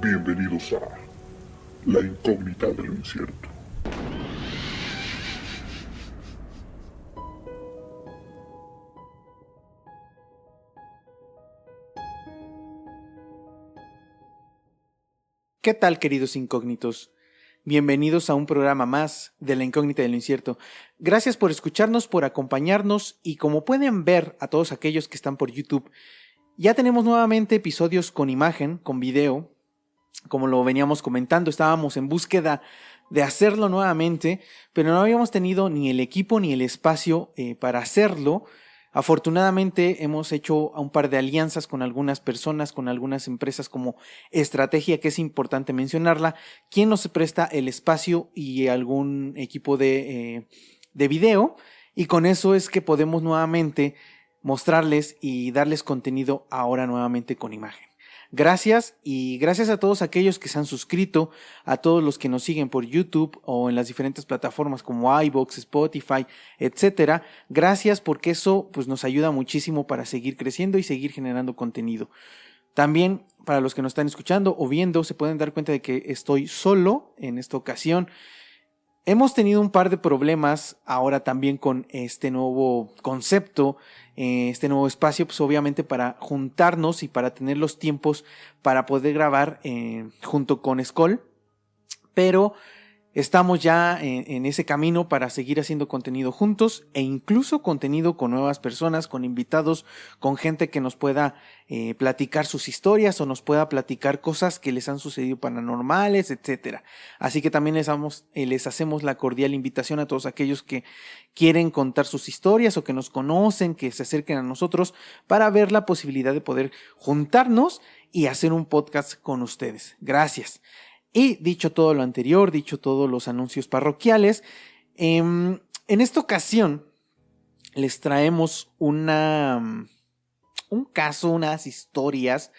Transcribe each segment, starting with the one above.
Bienvenidos a La Incógnita de lo Incierto. ¿Qué tal, queridos incógnitos? Bienvenidos a un programa más de La Incógnita de lo Incierto. Gracias por escucharnos, por acompañarnos y como pueden ver a todos aquellos que están por YouTube, ya tenemos nuevamente episodios con imagen, con video. Como lo veníamos comentando, estábamos en búsqueda de hacerlo nuevamente, pero no habíamos tenido ni el equipo ni el espacio para hacerlo. Afortunadamente hemos hecho un par de alianzas con algunas personas, con algunas empresas como Estrategia, que es importante mencionarla, quien nos presta el espacio y algún equipo de video, y con eso es que podemos nuevamente mostrarles y darles contenido ahora nuevamente con imagen. Gracias, y gracias a todos aquellos que se han suscrito, a todos los que nos siguen por YouTube o en las diferentes plataformas como iVoox, Spotify, etcétera. Gracias, porque eso pues nos ayuda muchísimo para seguir creciendo y seguir generando contenido. También para los que nos están escuchando o viendo, se pueden dar cuenta de que estoy solo en esta ocasión. Hemos tenido un par de problemas ahora también con este nuevo concepto, este nuevo espacio, pues obviamente para juntarnos y para tener los tiempos para poder grabar junto con Skoll, pero estamos ya en ese camino para seguir haciendo contenido juntos e incluso contenido con nuevas personas, con invitados, con gente que nos pueda platicar sus historias o nos pueda platicar cosas que les han sucedido paranormales, etcétera. Así que también les hacemos la cordial invitación a todos aquellos que quieren contar sus historias o que nos conocen, que se acerquen a nosotros para ver la posibilidad de poder juntarnos y hacer un podcast con ustedes. Gracias. Y dicho todo lo anterior, dicho todos los anuncios parroquiales, en esta ocasión les traemos un caso, unas historias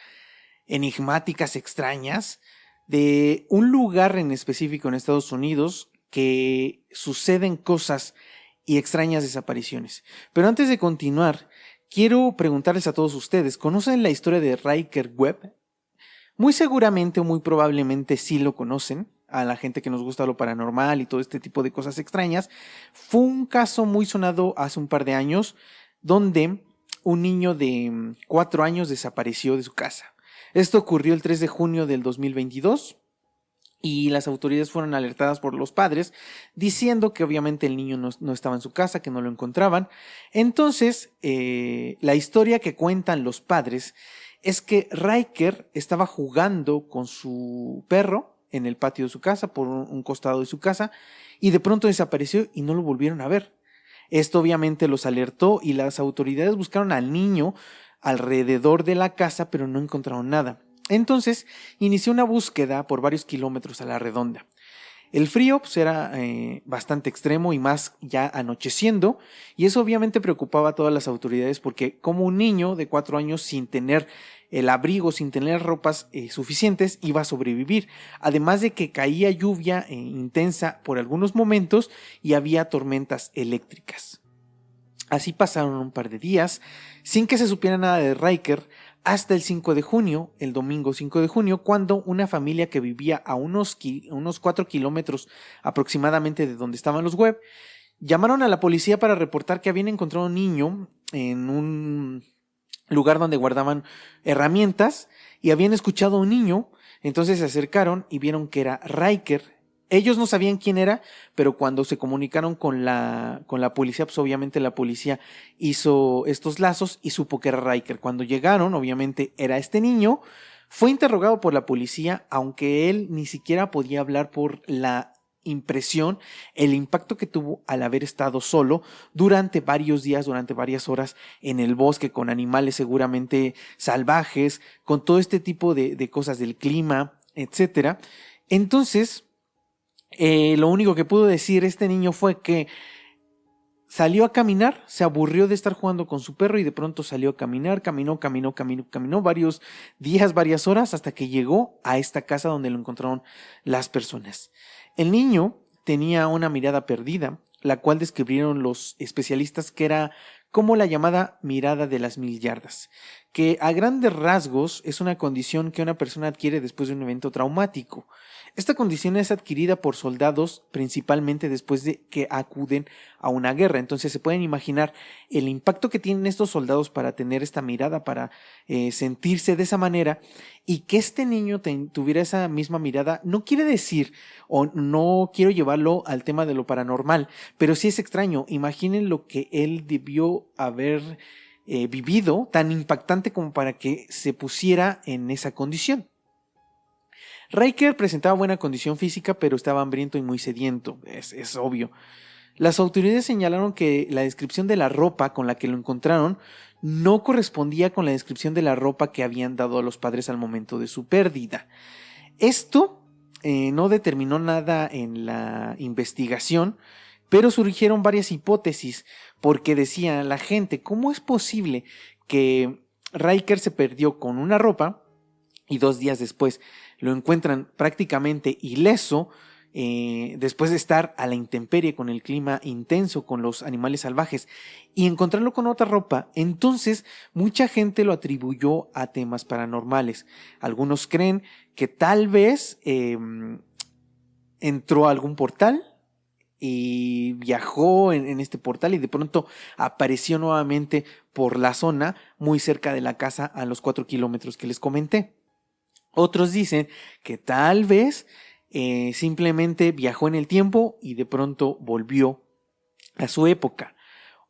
enigmáticas, extrañas, de un lugar en específico en Estados Unidos que suceden cosas y extrañas desapariciones. Pero antes de continuar, quiero preguntarles a todos ustedes, ¿conocen la historia de Ryker Webb? Muy seguramente o muy probablemente sí lo conocen, a la gente que nos gusta lo paranormal y todo este tipo de cosas extrañas. Fue un caso muy sonado hace un par de años, donde un niño de 4 años desapareció de su casa. Esto ocurrió el 3 de junio del 2022 y las autoridades fueron alertadas por los padres, diciendo que obviamente el niño no estaba en su casa, que no lo encontraban. Entonces, la historia que cuentan los padres es que Ryker estaba jugando con su perro en el patio de su casa, por un costado de su casa, y de pronto desapareció y no lo volvieron a ver. Esto obviamente los alertó y las autoridades buscaron al niño alrededor de la casa, pero no encontraron nada. Entonces inició una búsqueda por varios kilómetros a la redonda. El frío pues, era bastante extremo y más ya anocheciendo, y eso obviamente preocupaba a todas las autoridades porque como un niño de 4 años sin tener el abrigo, sin tener ropas suficientes, iba a sobrevivir. Además de que caía lluvia intensa por algunos momentos y había tormentas eléctricas. Así pasaron un par de días sin que se supiera nada de Ryker, hasta el 5 de junio, el domingo 5 de junio, cuando una familia que vivía a unos 4 kilómetros aproximadamente de donde estaban los Webb, llamaron a la policía para reportar que habían encontrado un niño en un lugar donde guardaban herramientas y habían escuchado a un niño. Entonces se acercaron y vieron que era Ryker. Ellos no sabían quién era, pero cuando se comunicaron con la policía, pues obviamente la policía hizo estos lazos y supo que era Ryker. Cuando llegaron, obviamente era este niño. Fue interrogado por la policía, aunque él ni siquiera podía hablar por la impresión, el impacto que tuvo al haber estado solo durante varios días, durante varias horas en el bosque, con animales seguramente salvajes, con todo este tipo de cosas del clima, etcétera. Entonces, lo único que pudo decir este niño fue que salió a caminar, se aburrió de estar jugando con su perro y de pronto salió a caminar, caminó varios días, varias horas, hasta que llegó a esta casa donde lo encontraron las personas. El niño tenía una mirada perdida, la cual describieron los especialistas que era como la llamada mirada de las 1000 yardas, que a grandes rasgos es una condición que una persona adquiere después de un evento traumático. Esta condición es adquirida por soldados principalmente después de que acuden a una guerra. Entonces se pueden imaginar el impacto que tienen estos soldados para tener esta mirada, para sentirse de esa manera, y que este niño tuviera esa misma mirada no quiere decir, o no quiero llevarlo al tema de lo paranormal, pero sí es extraño. Imaginen lo que él debió haber vivido, tan impactante como para que se pusiera en esa condición. Riker presentaba buena condición física, pero estaba hambriento y muy sediento, es obvio. Las autoridades señalaron que la descripción de la ropa con la que lo encontraron no correspondía con la descripción de la ropa que habían dado a los padres al momento de su pérdida. Esto no determinó nada en la investigación, pero surgieron varias hipótesis, porque decía la gente, ¿cómo es posible que Riker se perdió con una ropa y 2 días después lo encuentran prácticamente ileso, después de estar a la intemperie con el clima intenso, con los animales salvajes, y encontrarlo con otra ropa? Entonces mucha gente lo atribuyó a temas paranormales. Algunos creen que tal vez entró a algún portal y viajó en este portal y de pronto apareció nuevamente por la zona muy cerca de la casa a los 4 kilómetros que les comenté. Otros dicen que tal vez simplemente viajó en el tiempo y de pronto volvió a su época.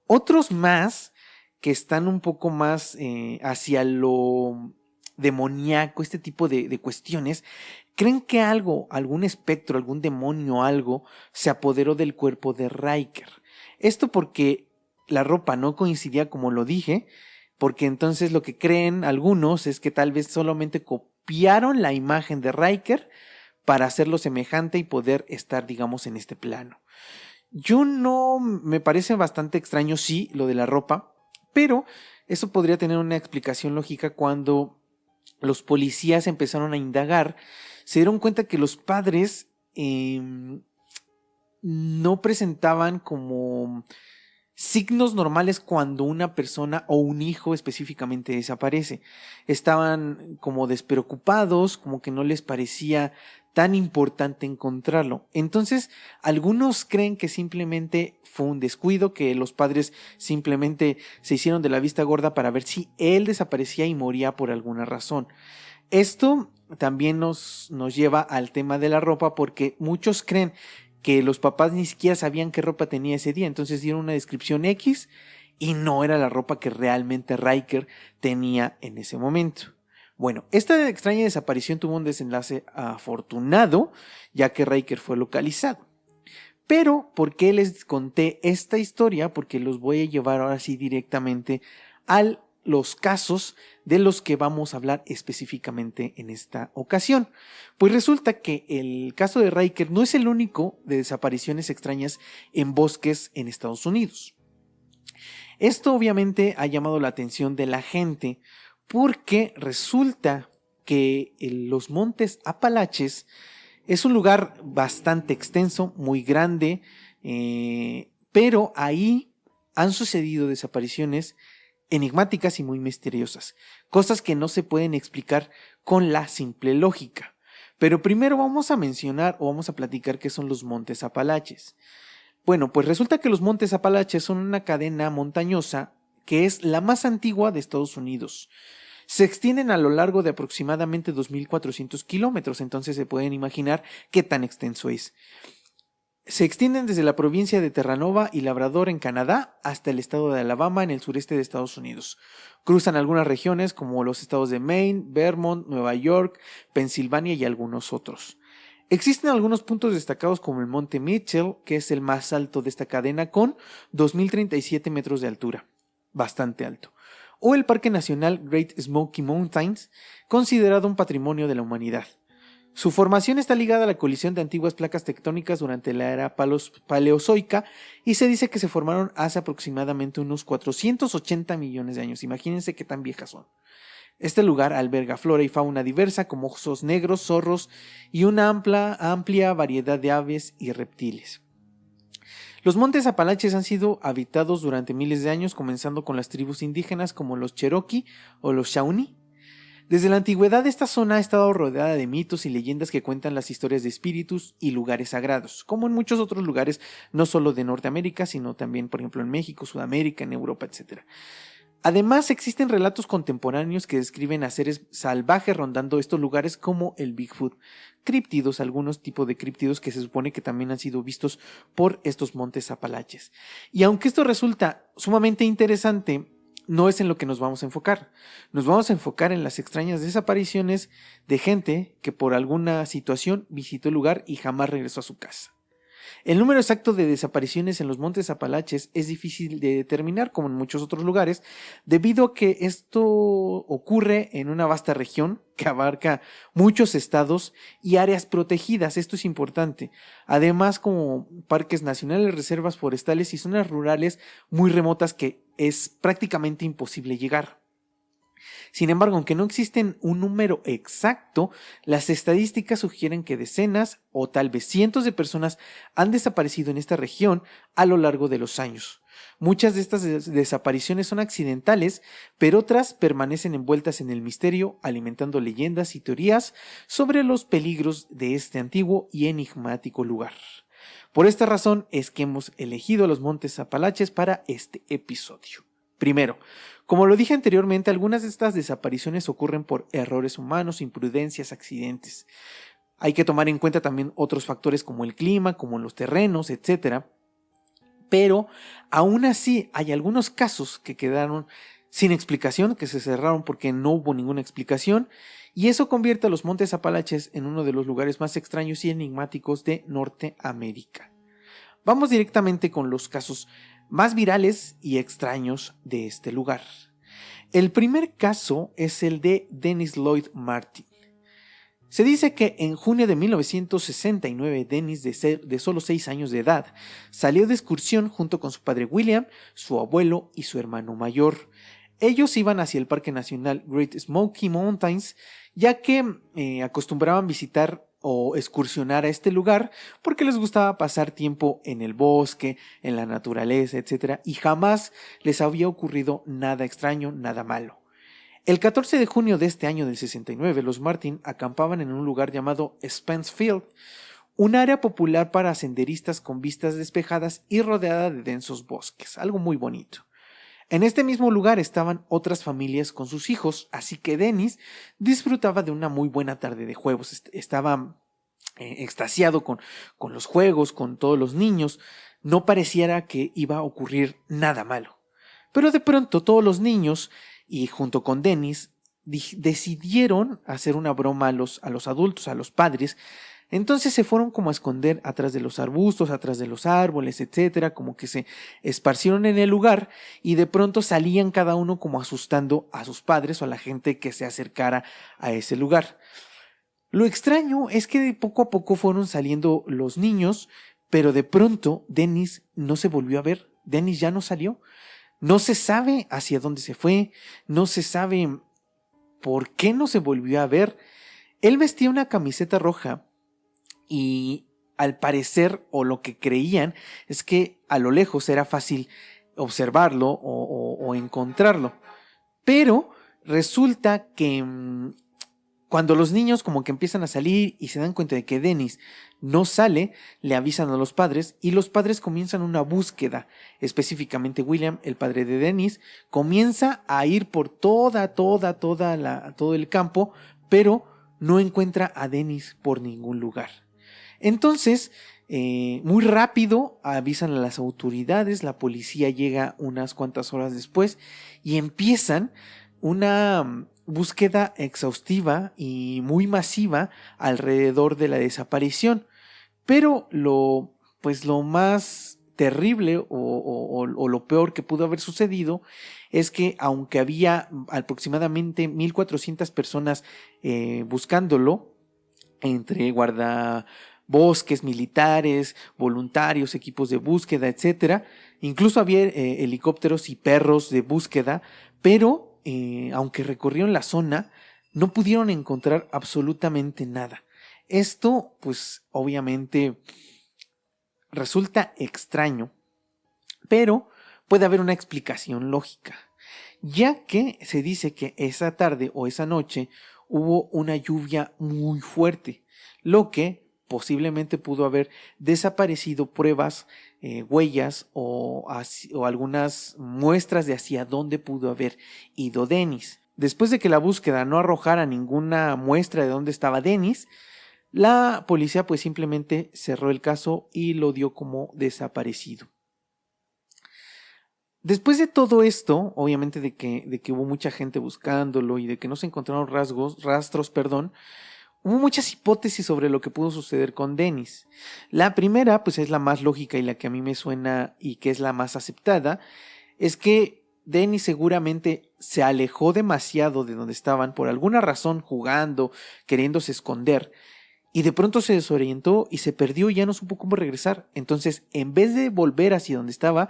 Otros más, que están un poco más hacia lo demoníaco, este tipo de cuestiones, creen que algún espectro, algún demonio, algo, se apoderó del cuerpo de Riker. Esto porque la ropa no coincidía, como lo dije, porque entonces lo que creen algunos es que tal vez solamente copiaron la imagen de Riker para hacerlo semejante y poder estar, digamos, en este plano. Me parece bastante extraño, sí, lo de la ropa, pero eso podría tener una explicación lógica. Cuando los policías empezaron a indagar, se dieron cuenta que los padres no presentaban como signos normales cuando una persona o un hijo específicamente desaparece. Estaban como despreocupados, como que no les parecía tan importante encontrarlo. Entonces, algunos creen que simplemente fue un descuido, que los padres simplemente se hicieron de la vista gorda para ver si él desaparecía y moría por alguna razón. Esto también nos lleva al tema de la ropa, porque muchos creen que los papás ni siquiera sabían qué ropa tenía ese día, entonces dieron una descripción X y no era la ropa que realmente Riker tenía en ese momento. Bueno, esta extraña desaparición tuvo un desenlace afortunado, ya que Riker fue localizado. Pero, ¿por qué les conté esta historia? Porque los voy a llevar ahora sí directamente a los casos de los que vamos a hablar específicamente en esta ocasión. Pues resulta que el caso de Riker no es el único de desapariciones extrañas en bosques en Estados Unidos. Esto obviamente ha llamado la atención de la gente, porque resulta que los Montes Apalaches es un lugar bastante extenso, muy grande, pero ahí han sucedido desapariciones enigmáticas y muy misteriosas, cosas que no se pueden explicar con la simple lógica. Pero primero vamos a mencionar o vamos a platicar qué son los Montes Apalaches. Bueno, pues resulta que los Montes Apalaches son una cadena montañosa que es la más antigua de Estados Unidos. Se extienden a lo largo de aproximadamente 2.400 kilómetros, entonces se pueden imaginar qué tan extenso es. Se extienden desde la provincia de Terranova y Labrador en Canadá hasta el estado de Alabama en el sureste de Estados Unidos. Cruzan algunas regiones como los estados de Maine, Vermont, Nueva York, Pensilvania y algunos otros. Existen algunos puntos destacados como el Monte Mitchell, que es el más alto de esta cadena con 2.037 metros de altura, bastante alto, o el Parque Nacional Great Smoky Mountains, considerado un patrimonio de la humanidad. Su formación está ligada a la colisión de antiguas placas tectónicas durante la era paleozoica y se dice que se formaron hace aproximadamente unos 480 millones de años. Imagínense qué tan viejas son. Este lugar alberga flora y fauna diversa como osos negros, zorros y una amplia variedad de aves y reptiles. Los montes Apalaches han sido habitados durante miles de años, comenzando con las tribus indígenas como los Cherokee o los Shawnee. Desde la antigüedad esta zona ha estado rodeada de mitos y leyendas que cuentan las historias de espíritus y lugares sagrados, como en muchos otros lugares, no solo de Norteamérica, sino también, por ejemplo, en México, Sudamérica, en Europa, etc. Además, existen relatos contemporáneos que describen a seres salvajes rondando estos lugares como el Bigfoot, críptidos, algunos tipos de críptidos que se supone que también han sido vistos por estos montes Apalaches. Y aunque esto resulta sumamente interesante, no es en lo que nos vamos a enfocar. Nos vamos a enfocar en las extrañas desapariciones de gente que por alguna situación visitó el lugar y jamás regresó a su casa. El número exacto de desapariciones en los montes Apalaches es difícil de determinar, como en muchos otros lugares, debido a que esto ocurre en una vasta región que abarca muchos estados y áreas protegidas. Esto es importante. Además, como parques nacionales, reservas forestales y zonas rurales muy remotas que es prácticamente imposible llegar. Sin embargo, aunque no existen un número exacto, las estadísticas sugieren que decenas o tal vez cientos de personas han desaparecido en esta región a lo largo de los años. Muchas de estas desapariciones son accidentales, pero otras permanecen envueltas en el misterio, alimentando leyendas y teorías sobre los peligros de este antiguo y enigmático lugar. Por esta razón es que hemos elegido los montes Apalaches para este episodio. Primero, como lo dije anteriormente, algunas de estas desapariciones ocurren por errores humanos, imprudencias, accidentes. Hay que tomar en cuenta también otros factores como el clima, como los terrenos, etc. Pero aún así hay algunos casos que quedaron sin explicación, que se cerraron porque no hubo ninguna explicación, y eso convierte a los montes Apalaches en uno de los lugares más extraños y enigmáticos de Norteamérica. Vamos directamente con los casos más virales y extraños de este lugar. El primer caso es el de Dennis Lloyd Martin. Se dice que en junio de 1969, Dennis, de solo 6 años de edad, salió de excursión junto con su padre William, su abuelo y su hermano mayor. Ellos iban hacia el Parque Nacional Great Smoky Mountains, ya que acostumbraban visitar o excursionar a este lugar porque les gustaba pasar tiempo en el bosque, en la naturaleza, etc. Y jamás les había ocurrido nada extraño, nada malo. El 14 de junio de este año del 69, los Martin acampaban en un lugar llamado Spence Field, un área popular para senderistas con vistas despejadas y rodeada de densos bosques, algo muy bonito. En este mismo lugar estaban otras familias con sus hijos, así que Dennis disfrutaba de una muy buena tarde de juegos. Estaba extasiado con los juegos, con todos los niños. No pareciera que iba a ocurrir nada malo. Pero de pronto todos los niños, y junto con Dennis, decidieron hacer una broma a los adultos, a los padres. Entonces se fueron como a esconder atrás de los arbustos, atrás de los árboles, etcétera, como que se esparcieron en el lugar y de pronto salían cada uno como asustando a sus padres o a la gente que se acercara a ese lugar. Lo extraño es que de poco a poco fueron saliendo los niños, pero de pronto Dennis no se volvió a ver. Dennis ya no salió. No se sabe hacia dónde se fue, no se sabe por qué no se volvió a ver. Él vestía una camiseta roja y al parecer, o lo que creían, es que a lo lejos era fácil observarlo o encontrarlo. Pero resulta que cuando los niños como que empiezan a salir y se dan cuenta de que Dennis no sale, le avisan a los padres y los padres comienzan una búsqueda. Específicamente William, el padre de Dennis, comienza a ir por todo el campo, pero no encuentra a Dennis por ningún lugar. Entonces, muy rápido avisan a las autoridades, la policía llega unas cuantas horas después y empiezan una búsqueda exhaustiva y muy masiva alrededor de la desaparición. Pero lo más terrible o lo peor que pudo haber sucedido es que aunque había aproximadamente 1,400 personas buscándolo, entre guardabosques, militares, voluntarios, equipos de búsqueda, etcétera, incluso había helicópteros y perros de búsqueda, pero aunque recorrieron la zona, no pudieron encontrar absolutamente nada. Esto, pues, obviamente resulta extraño Pero puede haber una explicación lógica, ya que se dice que esa tarde o esa noche hubo una lluvia muy fuerte, lo que posiblemente pudo haber desaparecido pruebas, huellas o algunas muestras de hacia dónde pudo haber ido Dennis. Después de que la búsqueda no arrojara ninguna muestra de dónde estaba Dennis, la policía pues simplemente cerró el caso y lo dio como desaparecido. Después de todo esto, obviamente de que hubo mucha gente buscándolo y de que no se encontraron rastros, hubo muchas hipótesis sobre lo que pudo suceder con Dennis. La primera, pues es la más lógica y la que a mí me suena y que es la más aceptada, es que Dennis seguramente se alejó demasiado de donde estaban por alguna razón jugando, queriéndose esconder, y de pronto se desorientó y se perdió y ya no supo cómo regresar. Entonces, en vez de volver hacia donde estaba,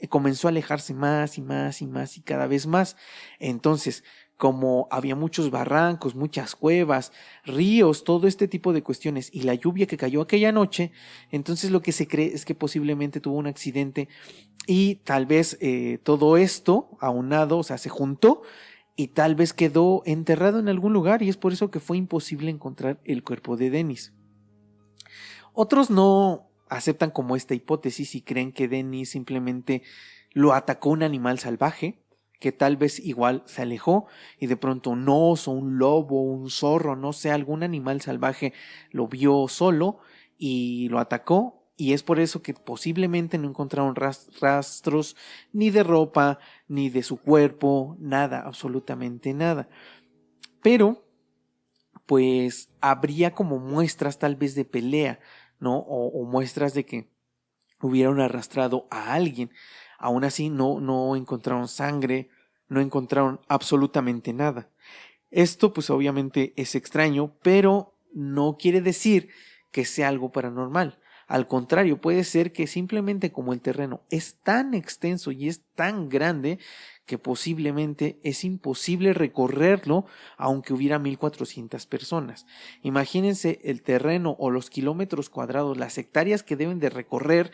comenzó a alejarse más y más y más y cada vez más. Entonces, como había muchos barrancos, muchas cuevas, ríos, todo este tipo de cuestiones y la lluvia que cayó aquella noche, entonces lo que se cree es que posiblemente tuvo un accidente y tal vez todo esto aunado, o sea, se juntó y tal vez quedó enterrado en algún lugar y es por eso que fue imposible encontrar el cuerpo de Dennis. Otros no aceptan como esta hipótesis y creen que Dennis simplemente lo atacó un animal salvaje, que tal vez igual se alejó y de pronto un oso, un lobo, un zorro, no sé, algún animal salvaje lo vio solo y lo atacó. Y es por eso que posiblemente no encontraron rastros ni de ropa, ni de su cuerpo, nada, absolutamente nada. Pero, pues, habría como muestras tal vez de pelea, ¿no? O muestras de que hubieran arrastrado a alguien. Aún así, no encontraron sangre, no encontraron absolutamente nada. Esto, pues, obviamente es extraño, pero no quiere decir que sea algo paranormal. Al contrario, puede ser que simplemente como el terreno es tan extenso y es tan grande que posiblemente es imposible recorrerlo aunque hubiera 1400 personas. Imagínense el terreno o los kilómetros cuadrados, las hectáreas que deben de recorrer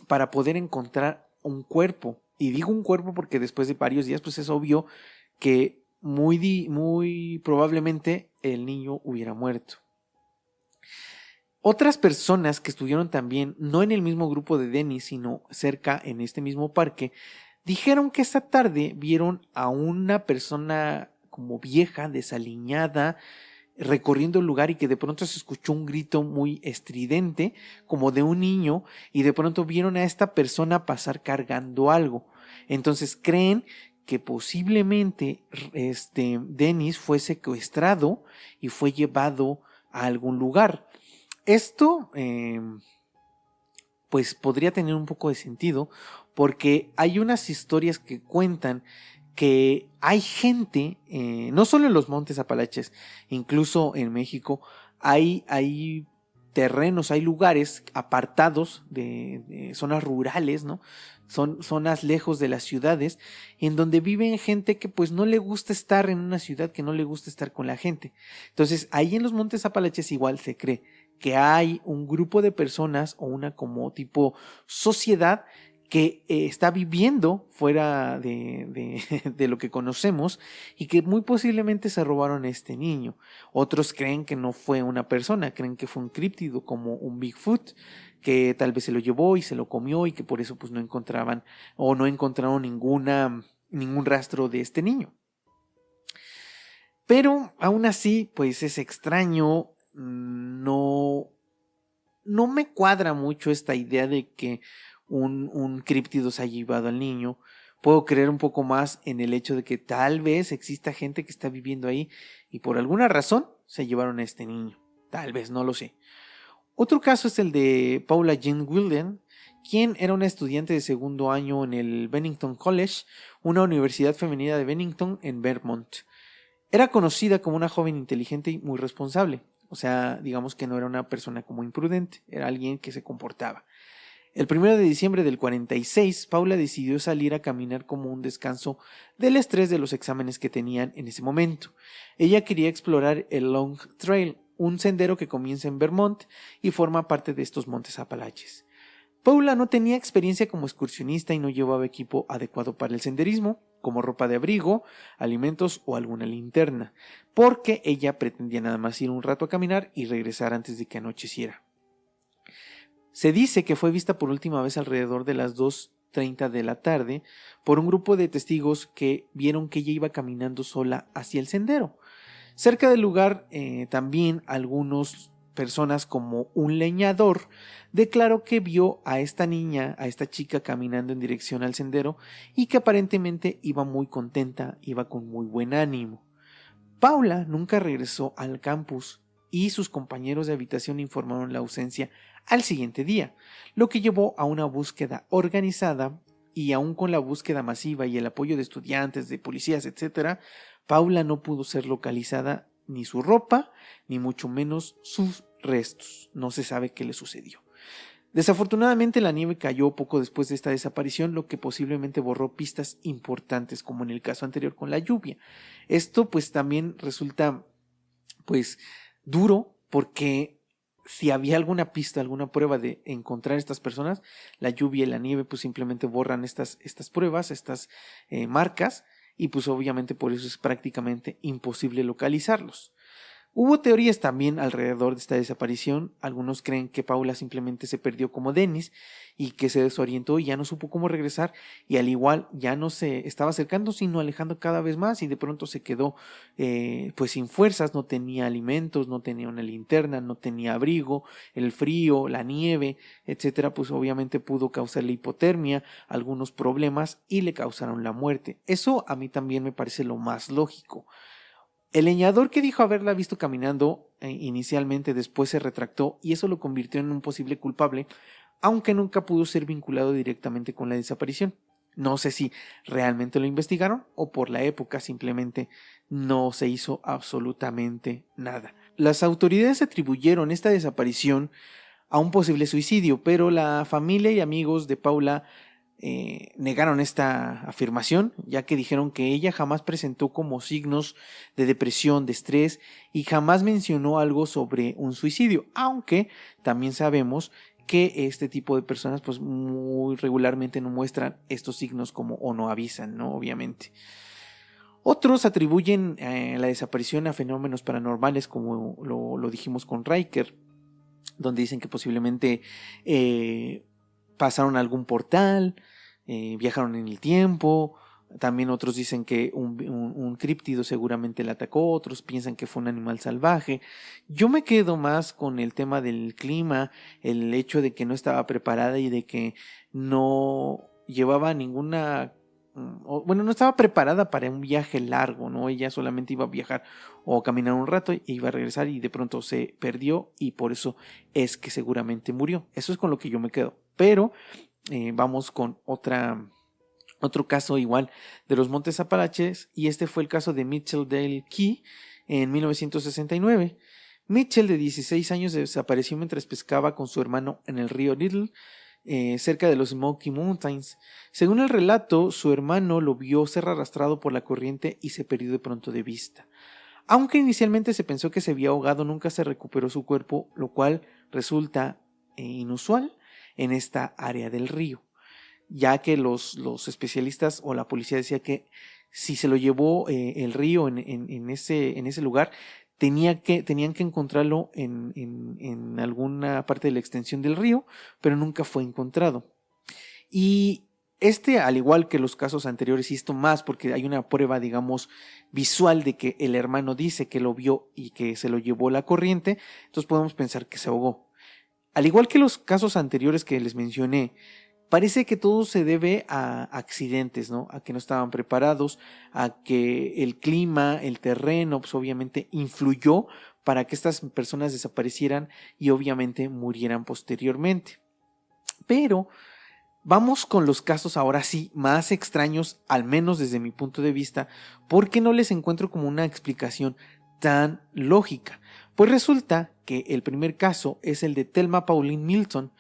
para poder encontrar un cuerpo. Y digo un cuerpo porque después de varios días pues es obvio que muy probablemente el niño hubiera muerto. Otras personas que estuvieron también, no en el mismo grupo de Dennis, sino cerca en este mismo parque, dijeron que esa tarde vieron a una persona como vieja, desaliñada, recorriendo el lugar y que de pronto se escuchó un grito muy estridente, como de un niño, y de pronto vieron a esta persona pasar cargando algo. Entonces creen que posiblemente Dennis fue secuestrado y fue llevado a algún lugar. Esto, pues podría tener un poco de sentido porque hay unas historias que cuentan que hay gente, no solo en los Montes Apalaches, incluso en México, hay terrenos, hay lugares apartados de zonas rurales, ¿no? Son zonas lejos de las ciudades, en donde viven gente que pues no le gusta estar en una ciudad, que no le gusta estar con la gente. Entonces, ahí en los Montes Apalaches igual se cree que hay un grupo de personas o una como tipo sociedad que está viviendo fuera de lo que conocemos y que muy posiblemente se robaron a este niño. Otros creen que no fue una persona, creen que fue un críptido como un Bigfoot, que tal vez se lo llevó y se lo comió y que por eso pues no encontraban o no encontraron ningún rastro de este niño. Pero aún así pues es extraño, no me cuadra mucho esta idea de que un críptido se haya llevado al niño. Puedo creer un poco más en el hecho de que tal vez exista gente que está viviendo ahí y por alguna razón se llevaron a este niño. Tal vez, no lo sé. Otro caso es el de Paula Jean Wilden, quien era una estudiante de segundo año en el Bennington College, una universidad femenina de Bennington en Vermont. Era conocida como una joven inteligente y muy responsable. O sea, digamos que no era una persona como imprudente, era alguien que se comportaba. El 1 de diciembre del 46, Paula decidió salir a caminar como un descanso del estrés de los exámenes que tenían en ese momento. Ella quería explorar el Long Trail, un sendero que comienza en Vermont y forma parte de estos montes Apalaches. Paula no tenía experiencia como excursionista y no llevaba equipo adecuado para el senderismo, como ropa de abrigo, alimentos o alguna linterna, porque ella pretendía nada más ir un rato a caminar y regresar antes de que anocheciera. Se dice que fue vista por última vez alrededor de las 2:30 de la tarde por un grupo de testigos que vieron que ella iba caminando sola hacia el sendero. Cerca del lugar también algunas personas como un leñador declaró que vio a esta niña, a esta chica caminando en dirección al sendero y que aparentemente iba muy contenta, iba con muy buen ánimo. Paula nunca regresó al campus y sus compañeros de habitación informaron la ausencia al siguiente día, lo que llevó a una búsqueda organizada y aún con la búsqueda masiva y el apoyo de estudiantes, de policías, etc., Paula no pudo ser localizada ni su ropa, ni mucho menos sus restos. No se sabe qué le sucedió. Desafortunadamente la nieve cayó poco después de esta desaparición, lo que posiblemente borró pistas importantes, como en el caso anterior con la lluvia. Esto pues también resulta pues duro porque si había alguna pista, alguna prueba de encontrar a estas personas, la lluvia y la nieve pues simplemente borran estas pruebas, estas marcas, y pues obviamente por eso es prácticamente imposible localizarlos. Hubo teorías también alrededor de esta desaparición. Algunos creen que Paula simplemente se perdió como Dennis y que se desorientó y ya no supo cómo regresar, y al igual ya no se estaba acercando sino alejando cada vez más, y de pronto se quedó pues sin fuerzas, no tenía alimentos, no tenía una linterna, no tenía abrigo, el frío, la nieve, etcétera, pues obviamente pudo causarle hipotermia, algunos problemas y le causaron la muerte. Eso a mí también me parece lo más lógico. El leñador que dijo haberla visto caminando inicialmente después se retractó y eso lo convirtió en un posible culpable, aunque nunca pudo ser vinculado directamente con la desaparición. No sé si realmente lo investigaron o por la época simplemente no se hizo absolutamente nada. Las autoridades atribuyeron esta desaparición a un posible suicidio, pero la familia y amigos de Paula negaron esta afirmación, ya que dijeron que ella jamás presentó como signos de depresión, de estrés, y jamás mencionó algo sobre un suicidio, aunque también sabemos que este tipo de personas pues muy regularmente no muestran estos signos como o no avisan, ¿no? Obviamente. Otros atribuyen la desaparición a fenómenos paranormales, como lo dijimos con Riker, donde dicen que posiblemente pasaron algún portal, viajaron en el tiempo. También otros dicen que un críptido seguramente la atacó, otros piensan que fue un animal salvaje. Yo me quedo más con el tema del clima, el hecho de que no estaba preparada y de que no llevaba no estaba preparada para un viaje largo, ¿no? Ella solamente iba a viajar o caminar un rato e iba a regresar y de pronto se perdió y por eso es que seguramente murió. Eso es con lo que yo me quedo. Pero vamos con otro caso igual de los Montes Apalaches, y este fue el caso de Mitchell Dale Key en 1969. Mitchell, de 16 años, desapareció mientras pescaba con su hermano en el río Little, cerca de los Smoky Mountains. Según el relato, su hermano lo vio ser arrastrado por la corriente y se perdió de pronto de vista. Aunque inicialmente se pensó que se había ahogado, nunca se recuperó su cuerpo, lo cual resulta inusual en esta área del río, ya que los especialistas o la policía decía que si se lo llevó el río en ese lugar, tenían que encontrarlo en alguna parte de la extensión del río, pero nunca fue encontrado. Y al igual que los casos anteriores, y esto más porque hay una prueba, digamos, visual de que el hermano dice que lo vio y que se lo llevó la corriente, entonces podemos pensar que se ahogó. Al igual que los casos anteriores que les mencioné, parece que todo se debe a accidentes, ¿no? A que no estaban preparados, a que el clima, el terreno, pues obviamente influyó para que estas personas desaparecieran y obviamente murieran posteriormente. Pero vamos con los casos ahora sí más extraños, al menos desde mi punto de vista, porque no les encuentro como una explicación tan lógica. Pues resulta que el primer caso es el de Thelma Pauline Milton.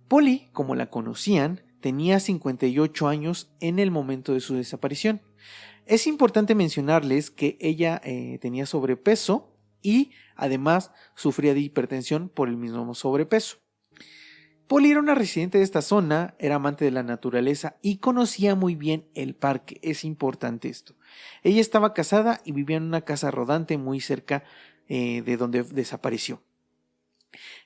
Polly, como la conocían, tenía 58 años en el momento de su desaparición. Es importante mencionarles que ella tenía sobrepeso y además sufría de hipertensión por el mismo sobrepeso. Polly era una residente de esta zona, era amante de la naturaleza y conocía muy bien el parque. Es importante esto. Ella estaba casada y vivía en una casa rodante muy cerca de donde desapareció.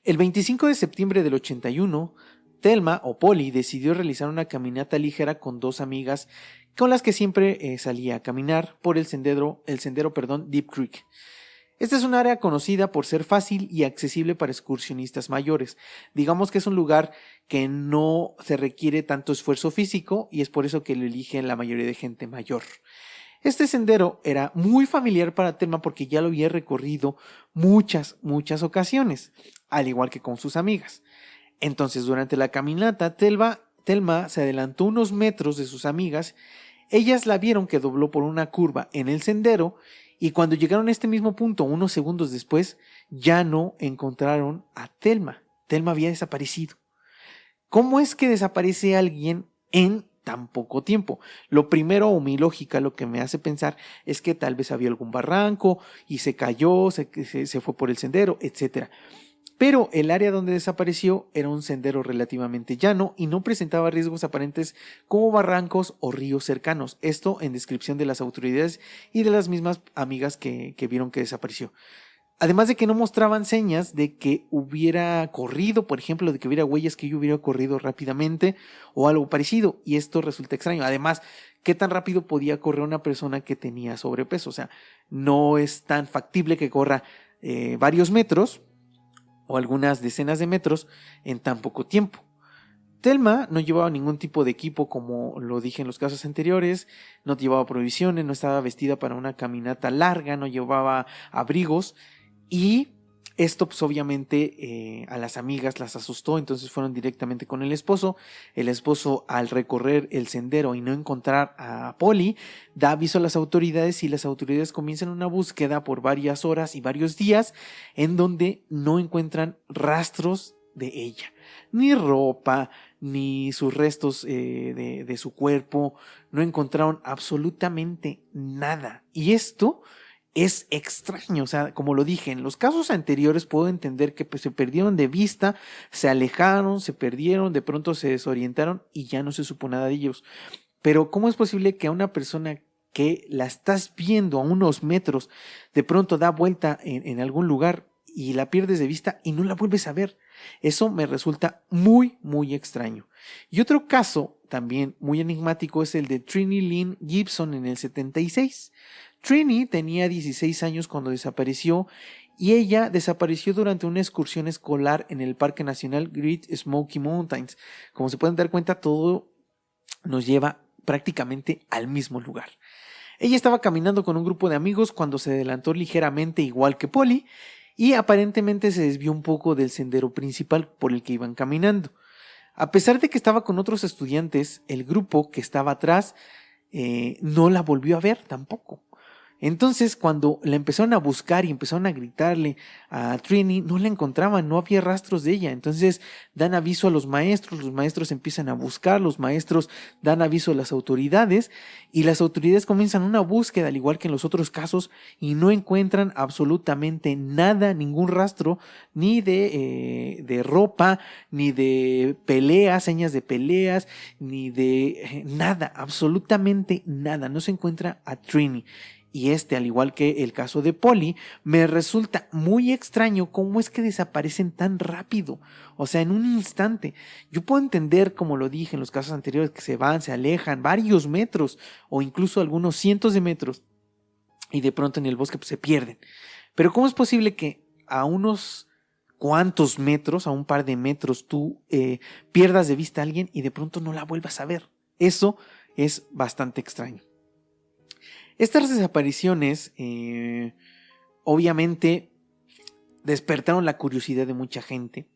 El 25 de septiembre del 81, Thelma o Polly decidió realizar una caminata ligera con dos amigas con las que siempre salía a caminar por el sendero, Deep Creek. Esta es un área conocida por ser fácil y accesible para excursionistas mayores. Digamos que es un lugar que no se requiere tanto esfuerzo físico y es por eso que lo eligen la mayoría de gente mayor. Este sendero era muy familiar para Thelma porque ya lo había recorrido muchas ocasiones, al igual que con sus amigas. Entonces, durante la caminata, Thelma se adelantó unos metros de sus amigas. Ellas la vieron que dobló por una curva en el sendero y cuando llegaron a este mismo punto, unos segundos después, ya no encontraron a Thelma. Thelma había desaparecido. ¿Cómo es que desaparece alguien en tan poco tiempo? Lo primero, o mi lógica, lo que me hace pensar es que tal vez había algún barranco y se cayó, se fue por el sendero, etc. Pero el área donde desapareció era un sendero relativamente llano y no presentaba riesgos aparentes como barrancos o ríos cercanos. Esto en descripción de las autoridades y de las mismas amigas que vieron que desapareció. Además de que no mostraban señas de que hubiera corrido, por ejemplo, de que hubiera huellas que yo hubiera corrido rápidamente o algo parecido. Y esto resulta extraño. Además, ¿qué tan rápido podía correr una persona que tenía sobrepeso? O sea, no es tan factible que corra varios metros o algunas decenas de metros en tan poco tiempo. Thelma no llevaba ningún tipo de equipo, como lo dije en los casos anteriores, no llevaba provisiones, no estaba vestida para una caminata larga, no llevaba abrigos y esto pues obviamente a las amigas las asustó, entonces fueron directamente con el esposo. El esposo, al recorrer el sendero y no encontrar a Polly, da aviso a las autoridades y las autoridades comienzan una búsqueda por varias horas y varios días en donde no encuentran rastros de ella, ni ropa, ni sus restos de su cuerpo, no encontraron absolutamente nada. Y esto es extraño, o sea, como lo dije, en los casos anteriores puedo entender que pues, se perdieron de vista, se alejaron, se perdieron, de pronto se desorientaron y ya no se supo nada de ellos. Pero ¿cómo es posible que a una persona que la estás viendo a unos metros de pronto da vuelta en algún lugar y la pierdes de vista y no la vuelves a ver? Eso me resulta muy extraño. Y otro caso también muy enigmático es el de Trini Lynn Gibson en el 76. Trini tenía 16 años cuando desapareció y ella desapareció durante una excursión escolar en el Parque Nacional Great Smoky Mountains. Como se pueden dar cuenta, todo nos lleva prácticamente al mismo lugar. Ella estaba caminando con un grupo de amigos cuando se adelantó ligeramente, igual que Polly, y aparentemente se desvió un poco del sendero principal por el que iban caminando. A pesar de que estaba con otros estudiantes, el grupo que estaba atrás no la volvió a ver tampoco. Entonces, cuando la empezaron a buscar y empezaron a gritarle a Trini, no la encontraban, no había rastros de ella. Entonces dan aviso a los maestros empiezan a buscar, los maestros dan aviso a las autoridades y las autoridades comienzan una búsqueda, al igual que en los otros casos, y no encuentran absolutamente nada, ningún rastro, ni de ropa, ni de peleas, señas de peleas, ni de nada, absolutamente nada. No se encuentra a Trini. Y al igual que el caso de Polly, me resulta muy extraño cómo es que desaparecen tan rápido. O sea, en un instante. Yo puedo entender, como lo dije en los casos anteriores, que se van, se alejan varios metros o incluso algunos cientos de metros y de pronto en el bosque pues, se pierden. Pero ¿cómo es posible que a unos cuantos metros, a un par de metros, tú pierdas de vista a alguien y de pronto no la vuelvas a ver? Eso es bastante extraño. Estas desapariciones obviamente despertaron la curiosidad de mucha gente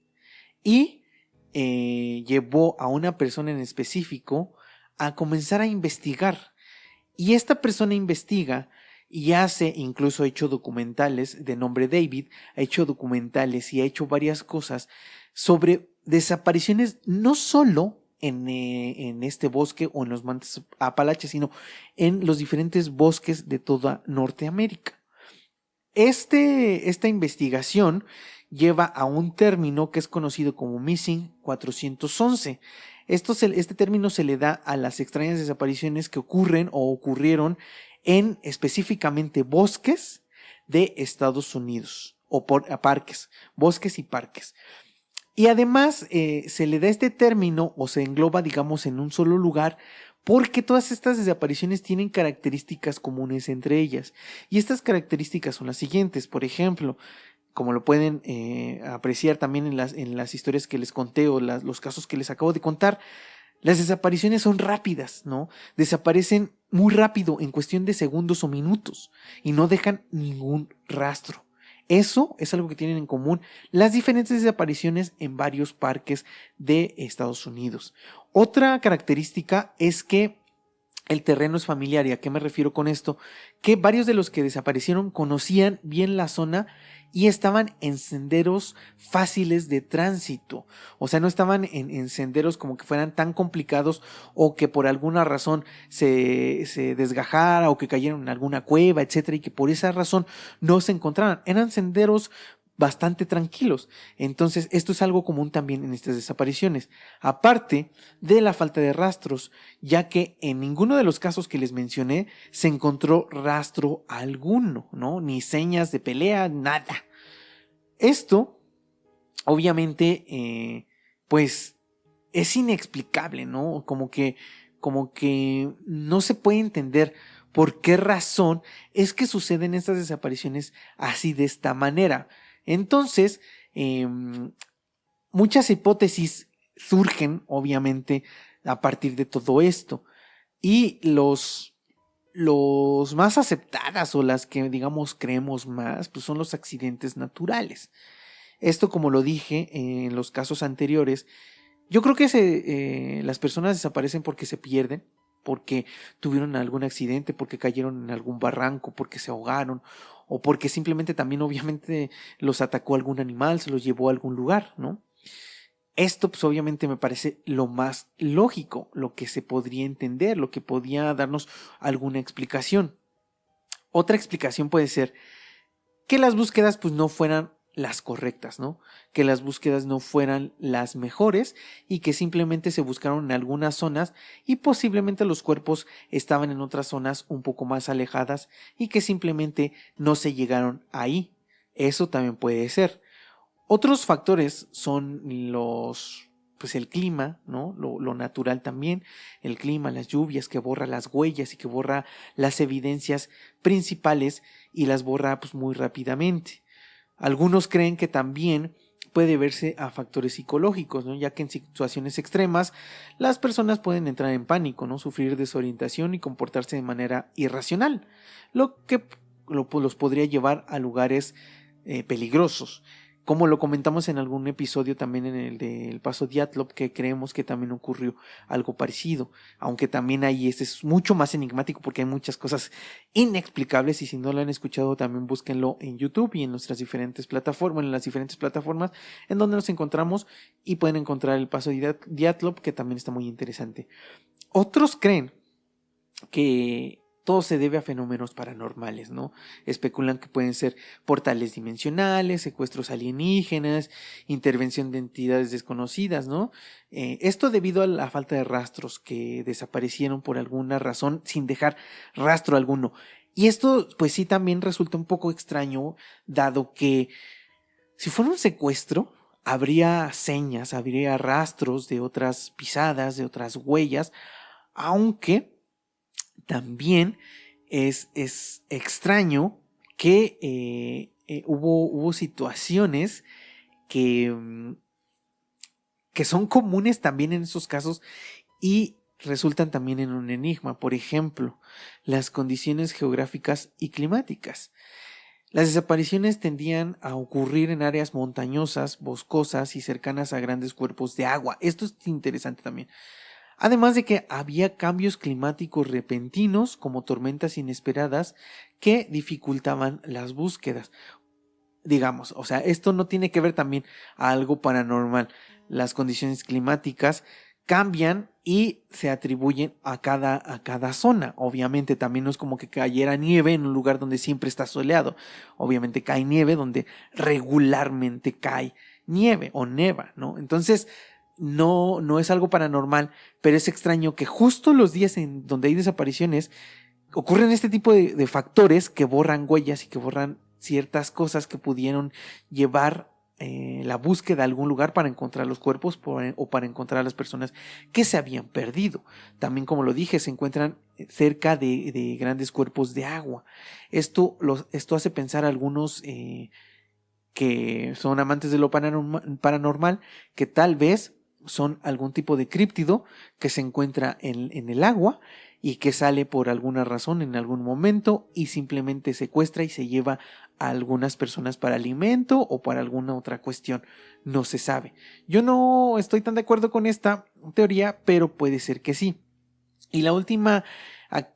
y llevó a una persona en específico a comenzar a investigar. Y esta persona investiga y incluso ha hecho documentales de nombre David, ha hecho documentales y ha hecho varias cosas sobre desapariciones no solo en este bosque o en los Montes Apalaches, sino en los diferentes bosques de toda Norteamérica. Esta investigación lleva a un término que es conocido como Missing 411. Este término se le da a las extrañas desapariciones que ocurren o ocurrieron en específicamente bosques de Estados Unidos o parques, bosques y parques. Y además se le da este término o se engloba, digamos, en un solo lugar porque todas estas desapariciones tienen características comunes entre ellas. Y estas características son las siguientes. Por ejemplo, como lo pueden apreciar también en las historias que les conté o los casos que les acabo de contar, las desapariciones son rápidas, ¿no? Desaparecen muy rápido, en cuestión de segundos o minutos, y no dejan ningún rastro. Eso es algo que tienen en común las diferentes desapariciones en varios parques de Estados Unidos. Otra característica es que el terreno es familiar. ¿Y a qué me refiero con esto? Que varios de los que desaparecieron conocían bien la zona y estaban en senderos fáciles de tránsito. O sea, no estaban en senderos como que fueran tan complicados o que por alguna razón se desgajara o que cayeron en alguna cueva, etcétera, y que por esa razón no se encontraran. Eran senderos bastante tranquilos. Entonces, esto es algo común también en estas desapariciones, aparte de la falta de rastros, ya que en ninguno de los casos que les mencioné se encontró rastro alguno, ¿no? Ni señas de pelea, nada. Esto, obviamente, pues es inexplicable, ¿no? Como que no se puede entender por qué razón es que suceden estas desapariciones así de esta manera. Entonces, muchas hipótesis surgen, obviamente, a partir de todo esto. Y los más aceptadas o las que, digamos, creemos más, pues son los accidentes naturales. Esto, como lo dije en los casos anteriores, yo creo que las personas desaparecen porque se pierden, porque tuvieron algún accidente, porque cayeron en algún barranco, porque se ahogaron, o porque simplemente también obviamente los atacó algún animal, se los llevó a algún lugar, ¿no? Esto pues obviamente me parece lo más lógico, lo que se podría entender, lo que podía darnos alguna explicación. Otra explicación puede ser que las búsquedas pues no fueran las correctas, ¿no? Que las búsquedas no fueran las mejores y que simplemente se buscaron en algunas zonas y posiblemente los cuerpos estaban en otras zonas un poco más alejadas y que simplemente no se llegaron ahí. Eso también puede ser. Otros factores son pues el clima, ¿no? Lo natural también, el clima, las lluvias que borra las huellas y que borra las evidencias principales y las borra pues muy rápidamente. Algunos creen que también puede verse a factores psicológicos, ¿no? Ya que en situaciones extremas las personas pueden entrar en pánico, ¿no? Sufrir desorientación y comportarse de manera irracional, lo que los podría llevar a lugares peligrosos. Como lo comentamos en algún episodio también en el del Paso Dyatlov, que creemos que también ocurrió algo parecido, aunque también ahí este es mucho más enigmático porque hay muchas cosas inexplicables y si no lo han escuchado también búsquenlo en YouTube y en nuestras diferentes plataformas, en donde nos encontramos y pueden encontrar el Paso Dyatlov, que también está muy interesante. Otros creen que todo se debe a fenómenos paranormales, ¿no? Especulan que pueden ser portales dimensionales, secuestros alienígenas, intervención de entidades desconocidas, ¿no? Esto debido a la falta de rastros que desaparecieron por alguna razón sin dejar rastro alguno. Y esto, pues sí, también resulta un poco extraño, dado que si fuera un secuestro, habría señas, habría rastros de otras pisadas, de otras huellas, aunque también es extraño que hubo situaciones que son comunes también en esos casos y resultan también en un enigma. Por ejemplo, las condiciones geográficas y climáticas. Las desapariciones tendían a ocurrir en áreas montañosas, boscosas y cercanas a grandes cuerpos de agua. Esto es interesante también. Además de que había cambios climáticos repentinos como tormentas inesperadas que dificultaban las búsquedas. Digamos, o sea, esto no tiene que ver también a algo paranormal. Las condiciones climáticas cambian y se atribuyen a cada zona. Obviamente también no es como que cayera nieve en un lugar donde siempre está soleado. Obviamente cae nieve donde regularmente cae nieve o neva, ¿no? Entonces no es algo paranormal, pero es extraño que justo los días en donde hay desapariciones ocurren este tipo de factores que borran huellas y que borran ciertas cosas que pudieron llevar la búsqueda a algún lugar para encontrar los cuerpos o para encontrar a las personas que se habían perdido. También, como lo dije, se encuentran cerca de grandes cuerpos de agua. Esto hace pensar a algunos que son amantes de lo paranormal, que tal vez son algún tipo de críptido que se encuentra en el agua y que sale por alguna razón en algún momento y simplemente secuestra y se lleva a algunas personas para alimento o para alguna otra cuestión. No se sabe. Yo no estoy tan de acuerdo con esta teoría, pero puede ser que sí. Y la última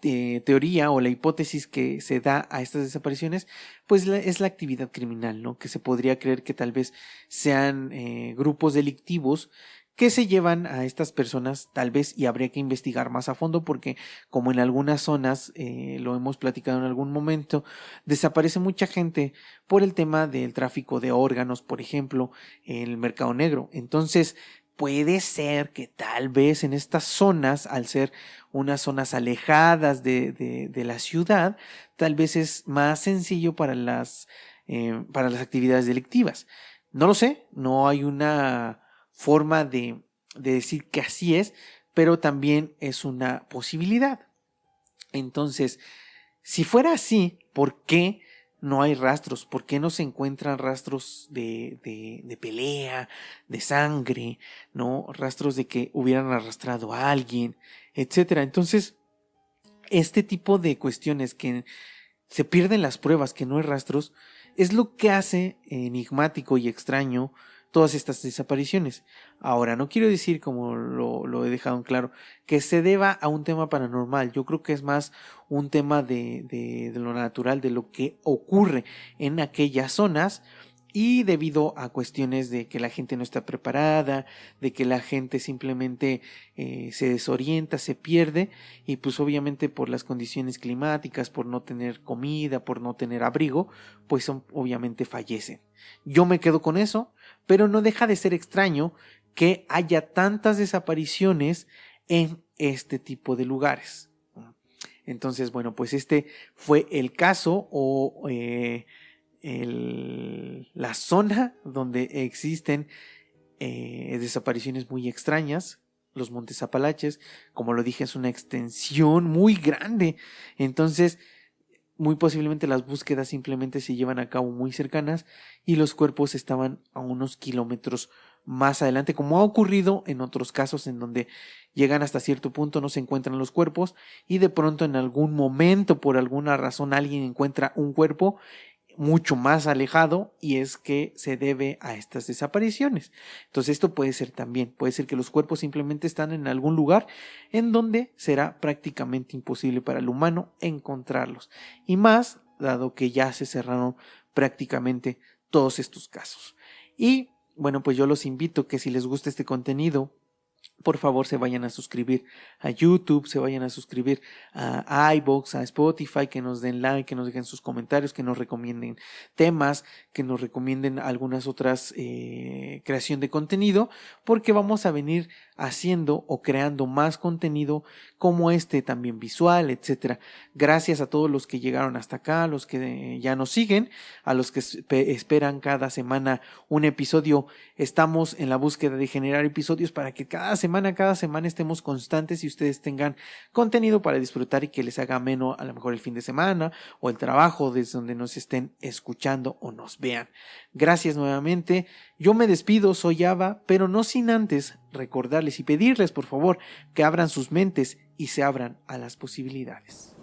teoría o la hipótesis que se da a estas desapariciones, pues es la actividad criminal, ¿no? Que se podría creer que tal vez sean grupos delictivos que se llevan a estas personas, tal vez, y habría que investigar más a fondo porque como en algunas zonas, lo hemos platicado en algún momento, desaparece mucha gente por el tema del tráfico de órganos, por ejemplo, en el mercado negro. Entonces, puede ser que tal vez en estas zonas, al ser unas zonas alejadas de la ciudad, tal vez es más sencillo para las actividades delictivas. No lo sé, no hay una forma de decir que así es, pero también es una posibilidad. Entonces, si fuera así, ¿por qué no hay rastros? ¿Por qué no se encuentran rastros de pelea, de sangre, ¿no? Rastros de que hubieran arrastrado a alguien, etcétera? Entonces, este tipo de cuestiones que se pierden las pruebas, que no hay rastros, es lo que hace enigmático y extraño todas estas desapariciones. Ahora, no quiero decir, como lo he dejado en claro, que se deba a un tema paranormal. Yo creo que es más un tema de lo natural, de lo que ocurre en aquellas zonas y debido a cuestiones de que la gente no está preparada, de que la gente simplemente se desorienta, se pierde y pues obviamente por las condiciones climáticas, por no tener comida, por no tener abrigo, pues obviamente fallecen. Yo me quedo con eso, pero no deja de ser extraño que haya tantas desapariciones en este tipo de lugares. Entonces, bueno, pues este fue el caso o la zona donde existen desapariciones muy extrañas. Los Montes Apalaches, como lo dije, es una extensión muy grande. Entonces, muy posiblemente las búsquedas simplemente se llevan a cabo muy cercanas y los cuerpos estaban a unos kilómetros más adelante, como ha ocurrido en otros casos en donde llegan hasta cierto punto, no se encuentran los cuerpos y de pronto en algún momento, por alguna razón, alguien encuentra un cuerpo mucho más alejado y es que se debe a estas desapariciones. Entonces esto puede ser también, puede ser que los cuerpos simplemente están en algún lugar en donde será prácticamente imposible para el humano encontrarlos y más dado que ya se cerraron prácticamente todos estos casos. Y bueno, pues yo los invito que si les gusta este contenido, por favor se vayan a suscribir a YouTube, se vayan a suscribir a iVoox, a Spotify, que nos den like, que nos dejen sus comentarios, que nos recomienden temas, que nos recomienden algunas otras creación de contenido, porque vamos a venir haciendo o creando más contenido como este, también visual, etcétera. Gracias a todos los que llegaron hasta acá, a los que ya nos siguen, a los que esperan cada semana un episodio. Estamos en la búsqueda de generar episodios para que cada semana estemos constantes y ustedes tengan contenido para disfrutar y que les haga ameno a lo mejor el fin de semana o el trabajo desde donde nos estén escuchando o nos vean. Gracias nuevamente. Yo me despido, soy Ava, pero no sin antes recordarles y pedirles por favor que abran sus mentes y se abran a las posibilidades.